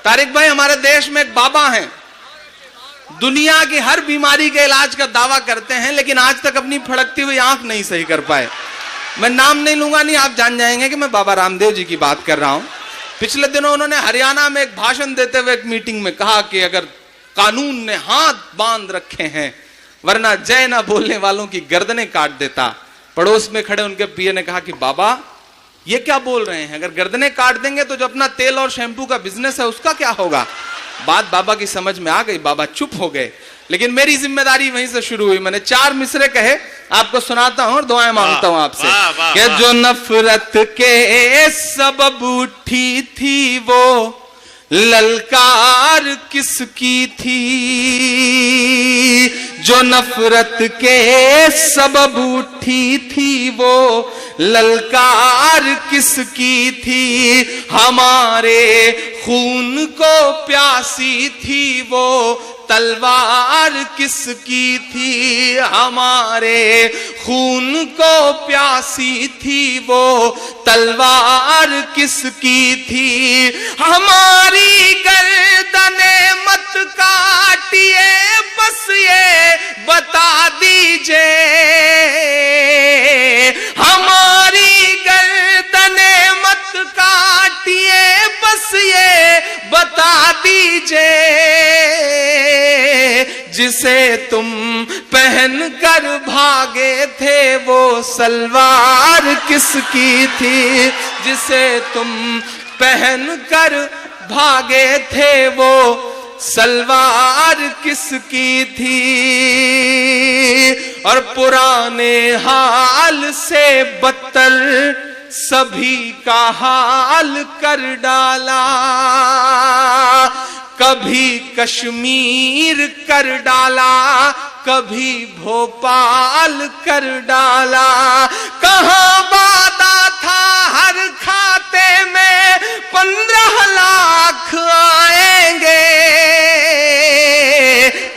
तारिक भाई, हमारे देश में एक बाबा हैं, दुनिया की हर बीमारी के इलाज का दावा करते हैं, लेकिन आज तक अपनी फड़कती हुई आंख नहीं सही कर पाए। मैं नाम नहीं लूंगा, नहीं आप जान जाएंगे कि मैं बाबा रामदेव जी की बात कर रहा हूं। पिछले दिनों उन्होंने हरियाणा में एक भाषण देते हुए एक मीटिंग में कहा कि अगर कानून ने हाथ बांध रखे हैं, वरना जय ना बोलने वालों की गर्दनें काट देता। पड़ोस में खड़े उनके पीए ने कहा कि बाबा ये क्या बोल रहे हैं, अगर गर्दनें काट देंगे तो जो अपना तेल और शैंपू का बिजनेस है उसका क्या होगा। बात बाबा की समझ में आ गई, बाबा चुप हो गए। लेकिन मेरी जिम्मेदारी वहीं से शुरू हुई। मैंने 4 मिसरे कहे, आपको सुनाता हूं और दुआएं मांगता हूं आपसे कि जो नफरत के सबब उठी थी वो ललकार किसकी थी, जो नफरत के सबब उठी थी वो ललकार किसकी थी, हमारे खून को प्यासी थी वो तलवार किसकी थी, हमारे खून को प्यासी थी वो तलवार किसकी थी, हमारी गर्दने मत काटिए बस ये बता दीजिए, हमारी गर्दने मत काटिए बस ये बता दीजिए, जिसे तुम पहन कर भागे थे वो सलवार किसकी थी, जिसे तुम पहन कर भागे थे वो सलवार किसकी थी। और पुराने हाल से बदतर सभी का हाल कर डाला, कभी कश्मीर कर डाला, कभी भोपाल कर डाला, कहां वादा था हर खाते में 15 लाख आएंगे,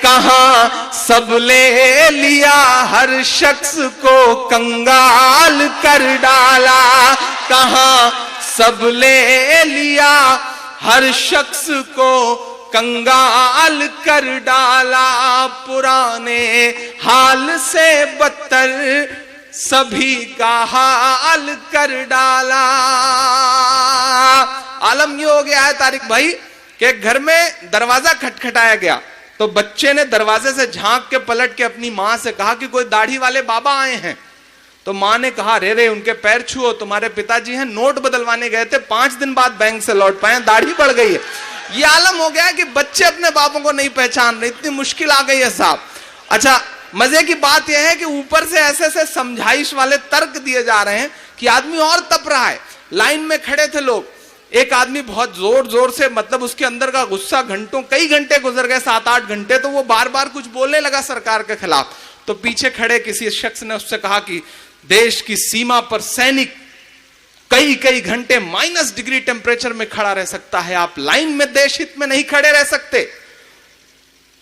कहां सब ले लिया हर शख्स को कंगाल कर डाला, कहां सब ले लिया हर शख्स को कंगाल कर डाला, पुराने हाल से बदतर सभी का हाल कर डाला। आलम ये हो गया है तारिक भाई कि घर में दरवाजा खटखटाया गया तो बच्चे ने दरवाजे से झांक के पलट के अपनी मां से कहा कि कोई दाढ़ी वाले बाबा आए हैं। तो मां ने कहा रे उनके पैर छुओ, तुम्हारे पिताजी हैं, नोट बदलवाने गए थे, 5 दिन बाद बैंक से लौट पाए, दाढ़ी बढ़ गई है। ये आलम हो गया है कि बच्चे अपने बापों को नहीं पहचान रहे, इतनी मुश्किल आ गई है साहब। अच्छा, मजे की बात यह है कि ऊपर से ऐसे ऐसे समझाइश वाले तर्क दिए जा रहे हैं कि आदमी और तप रहा है। लाइन में खड़े थे लोग, एक आदमी बहुत जोर जोर से, मतलब उसके अंदर का गुस्सा घंटों, कई घंटे गुजर गए, 7-8 घंटे, तो वो बार बार कुछ बोलने लगा सरकार के खिलाफ। तो पीछे खड़े किसी शख्स ने उससे कहा कि देश की सीमा पर सैनिक कई घंटे -डिग्री टेम्परेचर में खड़ा रह सकता है, आप लाइन में देश हित में नहीं खड़े रह सकते।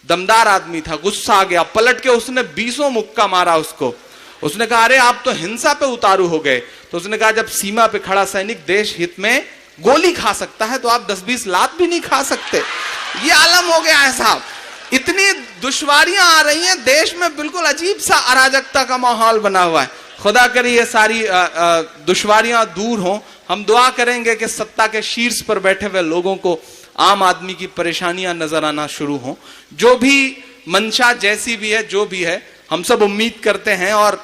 दमदार आदमी था, गुस्सा आ गया, पलट के उसने 20 मुक्का मारा उसको। उसने कहा अरे आप तो हिंसा पे उतारू हो गए। तो उसने कहा जब सीमा पे खड़ा सैनिक देश हित में गोली खा सकता है तो आप 10-20 लात भी नहीं खा सकते। ये आलम हो गया है साहब। इतनी दुश्वारियां आ रही हैं देश में, बिल्कुल अजीब सा अराजकता का माहौल बना हुआ है। खुदा करे ये सारी दुश्वारियां दूर हों। हम दुआ करेंगे कि सत्ता के शीर्ष पर बैठे हुए लोगों को आम आदमी की परेशानियां नजर आना शुरू हों। जो भी मंशा जैसी भी है, जो भी है, हम सब उम्मीद करते हैं और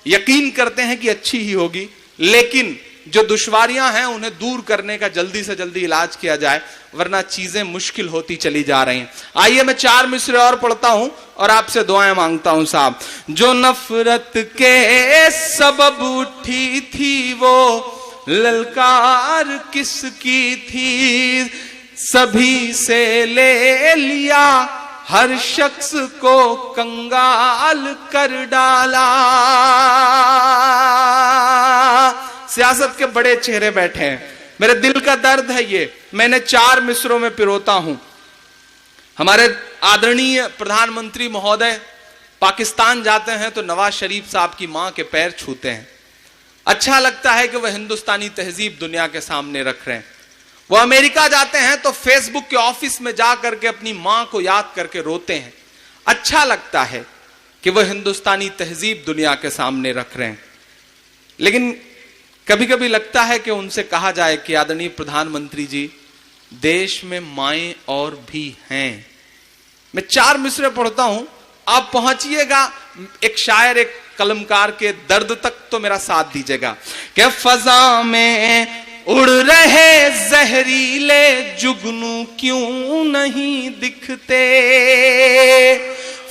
यकीन करते हैं कि अच्छी ही होगी, लेकिन जो दुश्वारियां हैं उन्हें दूर करने का जल्दी से जल्दी इलाज किया जाए, वरना चीजें मुश्किल होती चली जा रही हैं। आइए मैं 4 मिसरे और पढ़ता हूं और आपसे दुआएं मांगता हूं साहब। जो नफरत के सबब उठी थी वो ललकार किसकी थी, सभी से ले लिया हर शख्स को कंगाल कर डाला। सियासत के बड़े चेहरे बैठे हैं, मेरे दिल का दर्द है ये, मैंने 4 मिसरों में पिरोता हूं। हमारे आदरणीय प्रधानमंत्री महोदय पाकिस्तान जाते हैं तो नवाज शरीफ साहब की मां के पैर छूते हैं। अच्छा लगता है कि वह हिंदुस्तानी तहजीब दुनिया के सामने रख रहे हैं। वो अमेरिका जाते हैं तो फेसबुक के ऑफिस में जा करके अपनी मां को याद करके रोते हैं। अच्छा लगता है कि वो हिंदुस्तानी तहजीब दुनिया के सामने रख रहे हैं। लेकिन कभी कभी लगता है कि उनसे कहा जाए कि आदरणीय प्रधानमंत्री जी, देश में माएं और भी हैं। मैं 4 मिसरे पढ़ता हूं, आप पहुंचिएगा एक शायर, एक कलमकार के दर्द तक तो मेरा साथ दीजिएगा। कि फजा में उड़ रहे जहरीले जुगनू क्यों नहीं दिखते,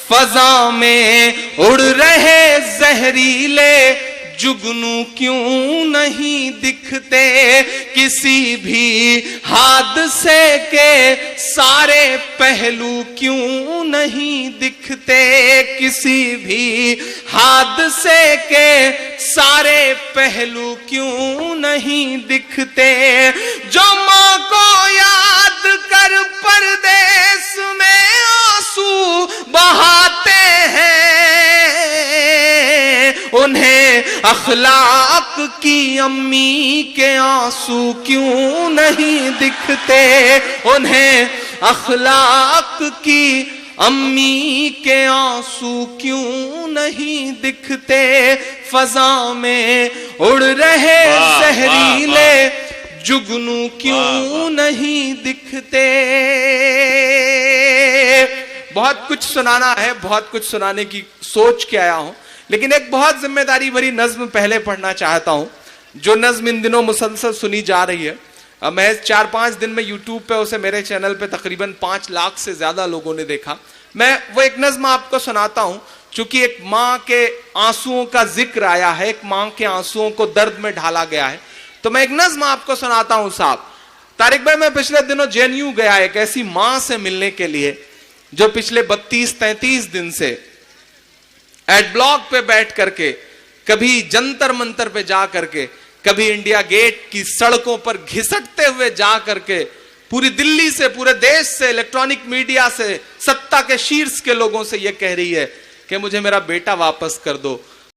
फजा में उड़ रहे जहरीले जुगनू क्यों नहीं दिखते, किसी भी हादसे के सारे पहलू क्यों नहीं दिखते, किसी भी हादसे के सारे पहलू क्यों नहीं दिखते। जो मां को याद कर परदेस में आंसू बहाते हैं, उन्हें अखलाक की अम्मी के आंसू क्यों नहीं दिखते, उन्हें अखलाक की अम्मी के आंसू क्यों नहीं दिखते। फजा में उड़ रहे जहरीले जुगनू क्यों नहीं दिखते। बहुत कुछ सुनाना है, बहुत कुछ सुनाने की सोच के आया हूं, लेकिन एक बहुत जिम्मेदारी भरी नज्म पहले पढ़ना चाहता हूं, जो नज्म इन दिनों मुसलसल सुनी जा रही है। मैं 4-5 दिन में यूट्यूब पे उसे मेरे चैनल पे तकरीबन 5 लाख से ज्यादा लोगों ने देखा। मैं वो एक नज्म आपको सुनाता हूं, चूंकि एक मां के आंसुओं का जिक्र आया है, एक मां के आंसुओं को दर्द में ढाला गया है, तो मैं एक नज्म आपको सुनाता हूं साहब। तारिक भाई, मैं पिछले दिनों जेएनयू गया एक ऐसी मां से मिलने के लिए जो पिछले 32-33 दिन से एड ब्लॉक पे बैठ करके, कभी जंतर मंतर पे जा करके, कभी इंडिया गेट की सड़कों पर घिसटते हुए जा करके पूरी दिल्ली से, पूरे देश से, इलेक्ट्रॉनिक मीडिया से, सत्ता के शीर्ष के लोगों से यह कह रही है कि मुझे मेरा बेटा वापस कर दो,